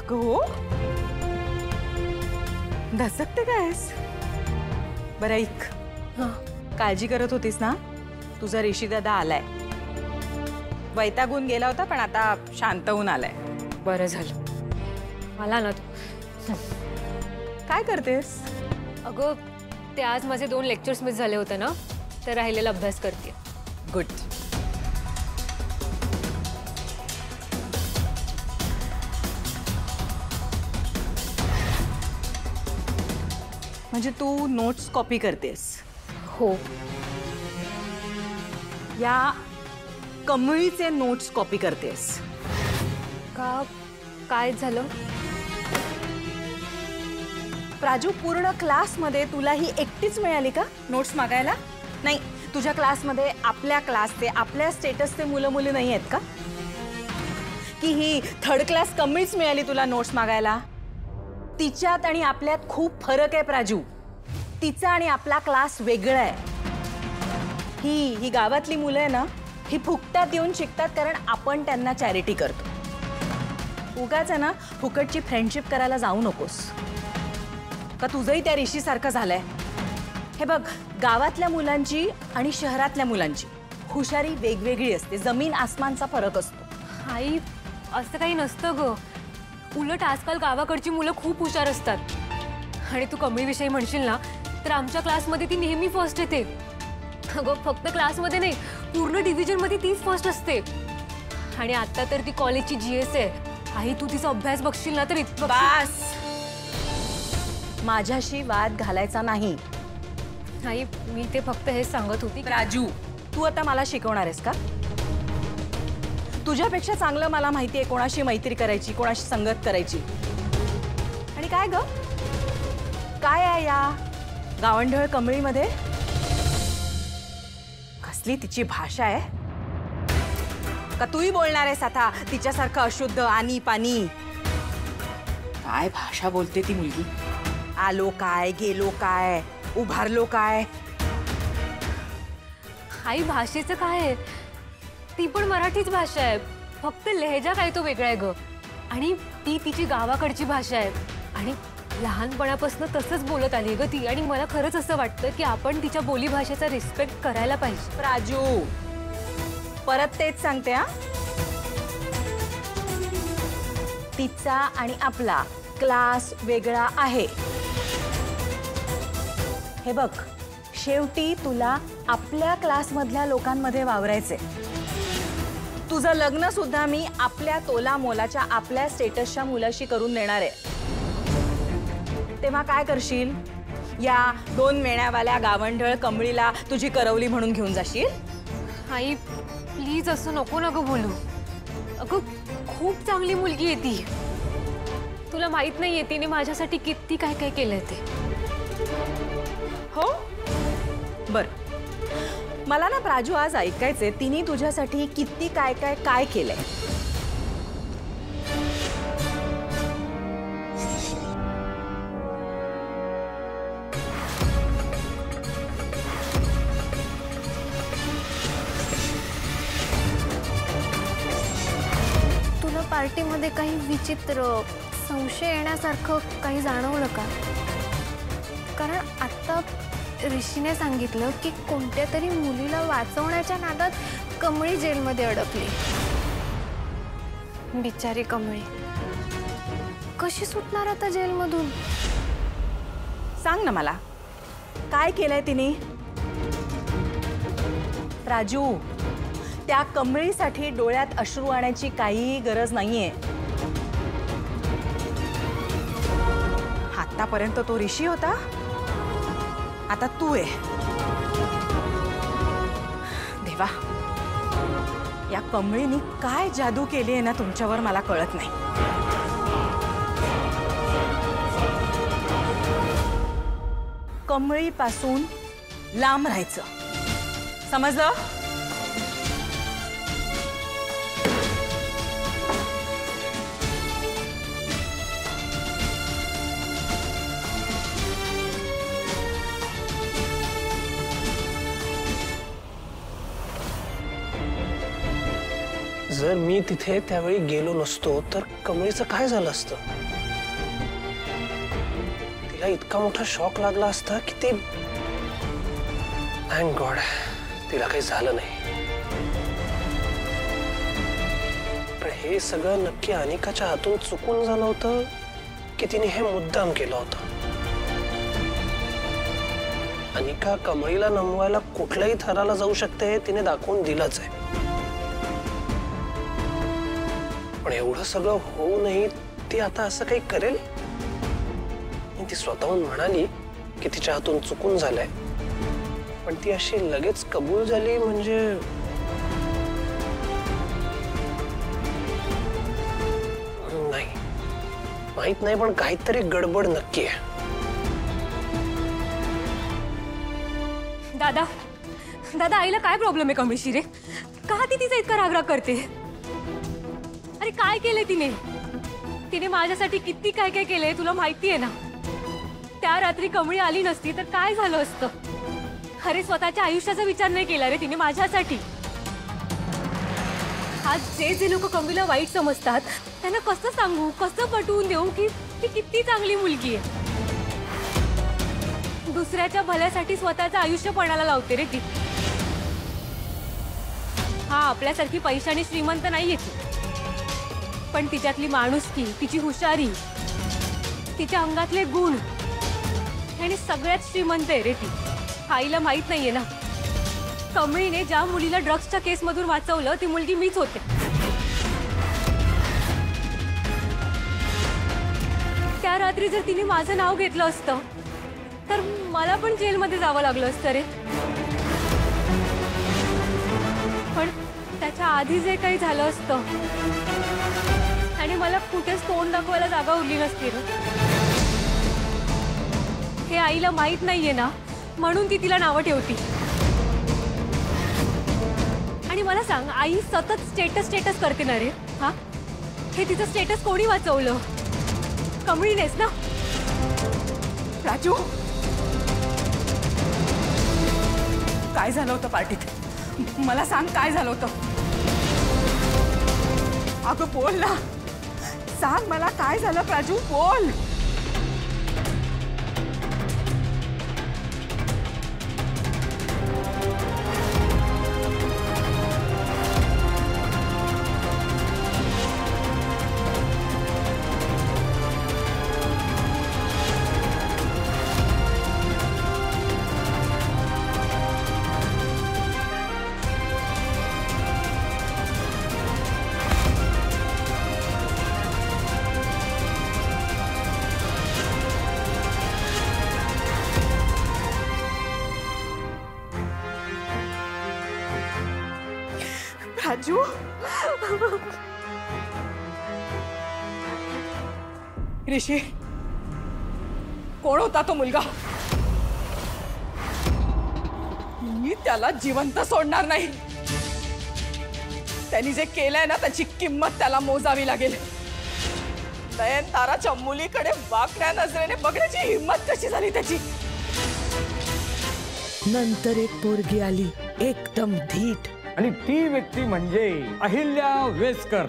अगं हो, धसकते कायस? बरं ऐक, काळजी करत होतीस ना, तुझा ऋषी दादा आलाय. वैतागून गेला होता पण आता शांत होऊन आलाय. बरं झालं. मला ना काय करतेस? अगं ते आज माझे 2 लेक्चर्स मिस झाले होते ना, तर राहिलेला अभ्यास करते. गुड. म्हणजे तू नोट्स कॉपी करतेस? हो. या कमळीचे नोट्स कॉपी करतेस का? काय झालं? प्राजू, पूर्ण क्लासमध्ये तुला ही एकटीच मिळाली का नोट्स मागायला? नाही, तुझ्या क्लासमध्ये आपल्या क्लासचे, आपल्या स्टेटसचे मुलं मुली नाही आहेत का? की ही थर्ड क्लास कमळीच मिळाली तुला नोट्स मागायला? तिच्यात आणि आपल्यात खूप फरक आहे प्राजू. तिचा आणि आपला क्लास वेगळा आहे. ही गावातली मुलं आहे ना, ही फुकटात येऊन शिकतात कारण आपण त्यांना चॅरिटी करतो. उगाच आहे ना फुकटची फ्रेंडशिप करायला जाऊ नकोस. का तुझंही त्या ऋषी सारखं झालंय? हे बघ, गावातल्या मुलांची आणि शहरातल्या मुलांची हुशारी वेगवेगळी असते. जमीन आसमानचा फरक असतो. आई, असं काही नसतं ग. उलट आजकाल गावाकडची मुलं खूप हुशार असतात. आणि तू कमळीविषयी म्हणशील ना, तर आमच्या क्लासमध्ये ती नेहमी फर्स्ट येते. अगं फक्त क्लासमध्ये नाही, पूर्ण डिव्हिजनमध्ये तीच फर्स्ट असते. आणि आता तर ती कॉलेजची GS आहे. आई, तू तिचा अभ्यास बघशील ना तर इतकं. बस, माझ्याशी वाद घालायचा नाही. आई, मी ते फक्त हेच सांगत होती. राजू, तू आता मला शिकवणार आहेस का? तुझ्यापेक्षा चांगलं मला माहिती आहे कोणाशी मैत्री करायची, कोणाशी संगत करायची. आणि काय ग, काय आहे या गावंढळ कमळीमध्ये? कसली तिची भाषा आहे? का तूही बोलणार आहेस आता तिच्यासारखं अशुद्ध आणि पाणी? काय भाषा बोलते ती मुलगी? आलो काय, गेलो काय, उभारलो काय? आई, भाषेचं काय आहे? ती पण मराठीच भाषा आहे, फक्त लहेजा काय तो वेगळा आहे ग. आणि ती तिची गावाकडची भाषा आहे. आणि लहानपणापासून तसंच बोलत आली ग ती. आणि मला खरंच असं वाटतं की आपण तिच्या बोलीभाषेचा रिस्पेक्ट करायला पाहिजे. राजू, परत तेच सांगते हा, तिचा आणि आपला क्लास वेगळा आहे. हे बघ, शेवटी तुला आपल्या क्लासमधल्या लोकांमध्ये वावरायचे. तुझं लग्न सुद्धा मी आपल्या तोला मोलाच्या, आपल्या स्टेटसच्या मुलाशी करून देणार आहे. तेव्हा काय करशील? या 2 मेण्यावाल्या गावंढळ कमळीला तुझी करवली म्हणून घेऊन जाशील? आई, प्लीज असं नको ना गं बोलू. अगं खूप चांगली मुलगी आहे ती. तुला माहित नाहीये तिने माझ्यासाठी किती काय काय केलंय ते. हो, बर. मला ना प्राजू आज ऐकायचे तिने तुझ्यासाठी किती काय काय काय केलंय. तुला पार्टीमध्ये काही विचित्र, संशय येण्यासारखं काही जाणवलं का? कारण आता ऋषीने सांगितलं की कोणत्या तरी मुलीला वाचवण्याच्या नादात कमळी जेलमध्ये अडकली. बिचारी कमळी कशी सुटणार आता जेलमधून? सांग ना मला, काय केलंय तिने? राजू, त्या कमळीसाठी डोळ्यात अश्रू आणायची काही गरज नाहीये. आतापर्यंत तो ऋषी होता, आता तू आहे. देवा, या कमळीने काय जादू केली आहे ना तुमच्यावर मला कळत नाही. कमळीपासून लांब राहायचं, समजलं? जर मी तिथे त्यावेळी गेलो नसतो तर कमळीचं काय झालं असतं? तिला इतका मोठा शॉक लागला असता की ती, थँक गॉड तिला काही झालं नाही. पण हे सगळं नक्की अनिकाच्या हातून चुकून झालं होतं की तिने हे मुद्दाम केलं होतं? अनिका कमळीला नमवायला कुठल्याही थराला जाऊ शकते हे तिने दाखवून दिलंच आहे. पण एवढं सगळं होऊनही ती आता असं काही करेल? ती स्वतःहून म्हणाली की तिच्या हातून चुकून झालंय, पण ती अशी लगेच कबूल झाली म्हणजे नाही, माहित नाही, पण काहीतरी गडबड नक्की आहे. दादा दादा आईला काय प्रॉब्लेम आहे कमळीशी रे? का ती तिचा इतका रागराग करते? अरे काय केलंय तिने? तिने माझ्यासाठी किती काय काय केलंय तुला माहिती आहे ना. त्या रात्री कमळी आली नसती तर काय झालं असतं? अरे स्वतःच्या आयुष्याचा विचार नाही केला रे तिने माझ्यासाठी. आज जे लोक कमळीला वाईट समजतात त्यांना कसं सांगू, कसं पटवून देऊ की ती किती चांगली मुलगी आहे. दुसऱ्याच्या भल्यासाठी स्वतःचं आयुष्य पणाला लावते रे ती. हा आपल्यासारखी पैशाने श्रीमंत नाहीये ती, पण तिच्यातली माणुसकी, तिची हुशारी, तिच्या अंगातले गुण आणि सगळ्यात श्रीमंत आहे रे ती. आईला माहित नाहीये ना, कमळीने ज्या मुलीला ड्रग्सच्या केसमधून वाचवलं ती मुलगी मीच होते. त्या रात्री जर तिने माझं नाव घेतलं असतं तर मला पण जेलमध्ये जावं लागलं असतं रे. पण त्याच्या आधी जे काही झालं असतं आणि मला कुठेच तोंड दाखवायला जागा उरली नसती रे. हे आईला माहित नाहीये ना, म्हणून ती तिला नावं ठेवती. आणि मला सांग, आई सतत स्टेटस स्टेटस करते ना रे. हा, हे तिचं स्टेटस कोणी वाचवलं? कमळीनेच ना. राजू, काय झालं होतं पार्टीत? मला सांग काय झालं होतं? अगं बोल ना, सांग मला काय झालं प्राजू, बोल. राजू, ऋषी, कोण होता तो मुलगा? मी त्याला जिवंत सोडणार नाही. त्यांनी जे केलंय ना त्याची किंमत त्याला मोजावी लागेल. नयनताराच्या मुलीकडे वाकड्या नजरेने बघण्याची हिंमत कशी झाली त्याची? नंतर एक पोरगी आली एकदम धीट, आणि ती व्यक्ती म्हणजे अहिल्या वेसकर.